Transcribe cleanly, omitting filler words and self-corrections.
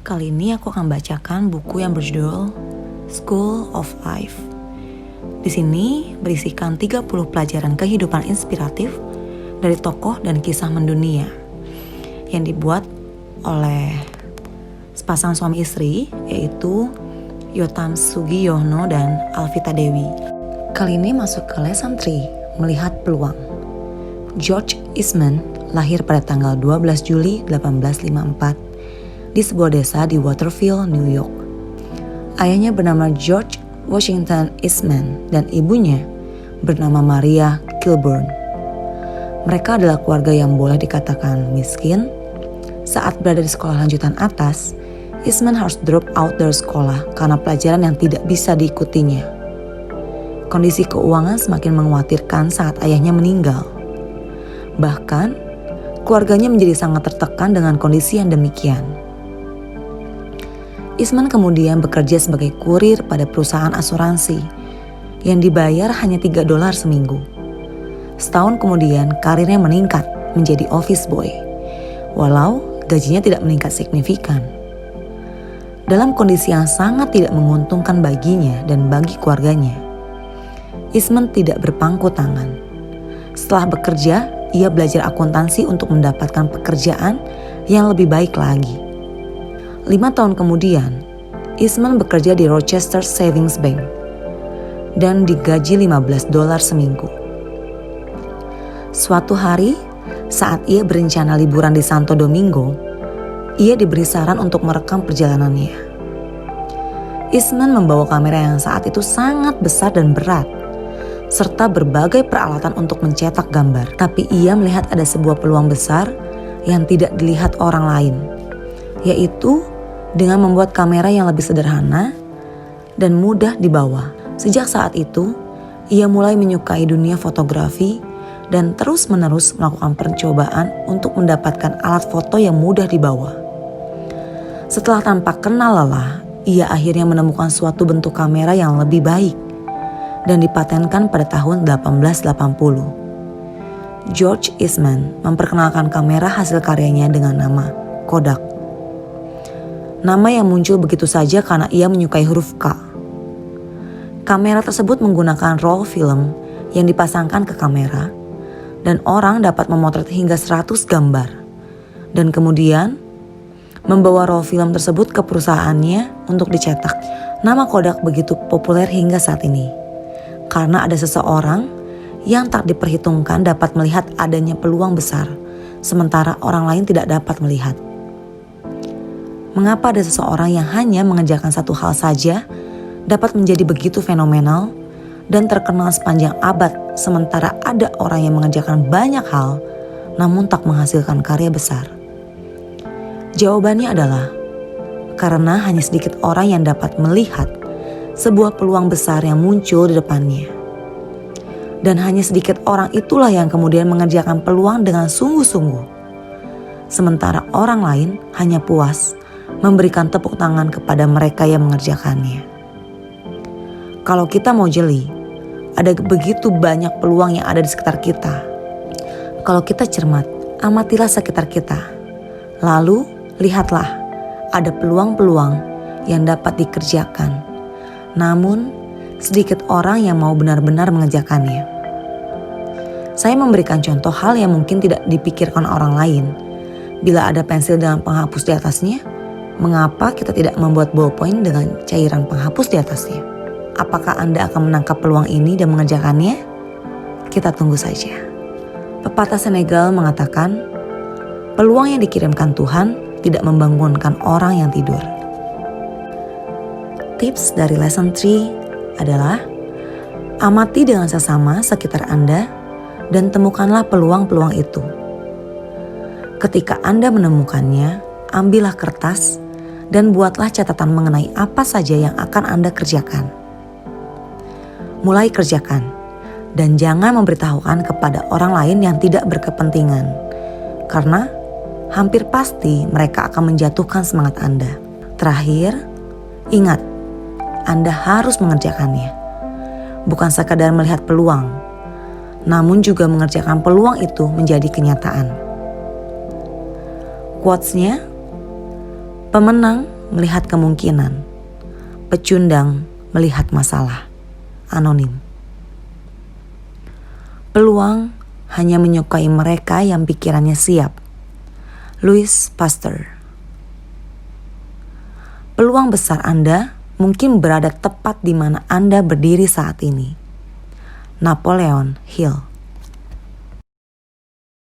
Kali ini aku akan bacakan buku yang berjudul School of Life. Di sini berisikan 30 pelajaran kehidupan inspiratif dari tokoh dan kisah mendunia yang dibuat oleh sepasang suami istri, yaitu Yotam Sugiono dan Alvita Dewi. Kali ini masuk ke lesson 3, melihat peluang. George Eastman lahir pada tanggal 12 Juli 1854 di sebuah desa di Waterville, New York. Ayahnya bernama George Washington Eastman dan ibunya bernama Maria Kilburn. Mereka adalah keluarga yang boleh dikatakan miskin. Saat berada di sekolah lanjutan atas, Eastman harus drop out dari sekolah karena pelajaran yang tidak bisa diikutinya. Kondisi keuangan semakin mengkhawatirkan saat ayahnya meninggal. Bahkan, keluarganya menjadi sangat tertekan dengan kondisi yang demikian. Eastman kemudian bekerja sebagai kurir pada perusahaan asuransi yang dibayar hanya $3 seminggu. Setahun kemudian karirnya meningkat menjadi office boy, walau gajinya tidak meningkat signifikan. Dalam kondisi yang sangat tidak menguntungkan baginya dan bagi keluarganya, Eastman tidak berpangku tangan. Setelah bekerja, ia belajar akuntansi untuk mendapatkan pekerjaan yang lebih baik lagi. 5 tahun kemudian, Eastman bekerja di Rochester Savings Bank dan digaji $15 seminggu. Suatu hari, saat ia berencana liburan di Santo Domingo, ia diberi saran untuk merekam perjalanannya. Eastman membawa kamera yang saat itu sangat besar dan berat, serta berbagai peralatan untuk mencetak gambar. Tapi ia melihat ada sebuah peluang besar yang tidak dilihat orang lain, yaitu dengan membuat kamera yang lebih sederhana dan mudah dibawa. Sejak saat itu, ia mulai menyukai dunia fotografi dan terus-menerus melakukan percobaan untuk mendapatkan alat foto yang mudah dibawa. Setelah tanpa kenal lelah, ia akhirnya menemukan suatu bentuk kamera yang lebih baik dan dipatenkan pada tahun 1880. George Eastman memperkenalkan kamera hasil karyanya dengan nama Kodak. Nama yang muncul begitu saja karena ia menyukai huruf K. Kamera tersebut menggunakan roll film yang dipasangkan ke kamera dan orang dapat memotret hingga 100 gambar dan kemudian membawa roll film tersebut ke perusahaannya untuk dicetak. Nama Kodak begitu populer hingga saat ini karena ada seseorang yang tak diperhitungkan dapat melihat adanya peluang besar sementara orang lain tidak dapat melihat. Mengapa ada seseorang yang hanya mengerjakan satu hal saja dapat menjadi begitu fenomenal dan terkenal sepanjang abad, sementara ada orang yang mengerjakan banyak hal namun tak menghasilkan karya besar? Jawabannya adalah karena hanya sedikit orang yang dapat melihat sebuah peluang besar yang muncul di depannya. Dan hanya sedikit orang itulah yang kemudian mengerjakan peluang dengan sungguh-sungguh. Sementara orang lain hanya puas memberikan tepuk tangan kepada mereka yang mengerjakannya. Kalau kita mau jeli, ada begitu banyak peluang yang ada di sekitar kita. Kalau kita cermat, amatilah sekitar kita. Lalu, lihatlah, ada peluang-peluang yang dapat dikerjakan. Namun, sedikit orang yang mau benar-benar mengerjakannya. Saya memberikan contoh hal yang mungkin tidak dipikirkan orang lain. Bila ada pensil dengan penghapus di atasnya, mengapa kita tidak membuat ballpoint dengan cairan penghapus di atasnya? Apakah Anda akan menangkap peluang ini dan mengerjakannya? Kita tunggu saja. Pepatah Senegal mengatakan, peluang yang dikirimkan Tuhan tidak membangunkan orang yang tidur. Tips dari lesson 3 adalah, amati dengan sesama sekitar Anda dan temukanlah peluang-peluang itu. Ketika Anda menemukannya, ambillah kertas dan buatlah catatan mengenai apa saja yang akan Anda kerjakan. Mulai kerjakan dan jangan memberitahukan kepada orang lain yang tidak berkepentingan, karena hampir pasti mereka akan menjatuhkan semangat Anda. Terakhir, ingat, Anda harus mengerjakannya. Bukan sekadar melihat peluang, namun juga mengerjakan peluang itu menjadi kenyataan. Quotes-nya, pemenang melihat kemungkinan. Pecundang melihat masalah. Anonim. Peluang hanya menyukai mereka yang pikirannya siap. Louis Pasteur. Peluang besar Anda mungkin berada tepat di mana Anda berdiri saat ini. Napoleon Hill.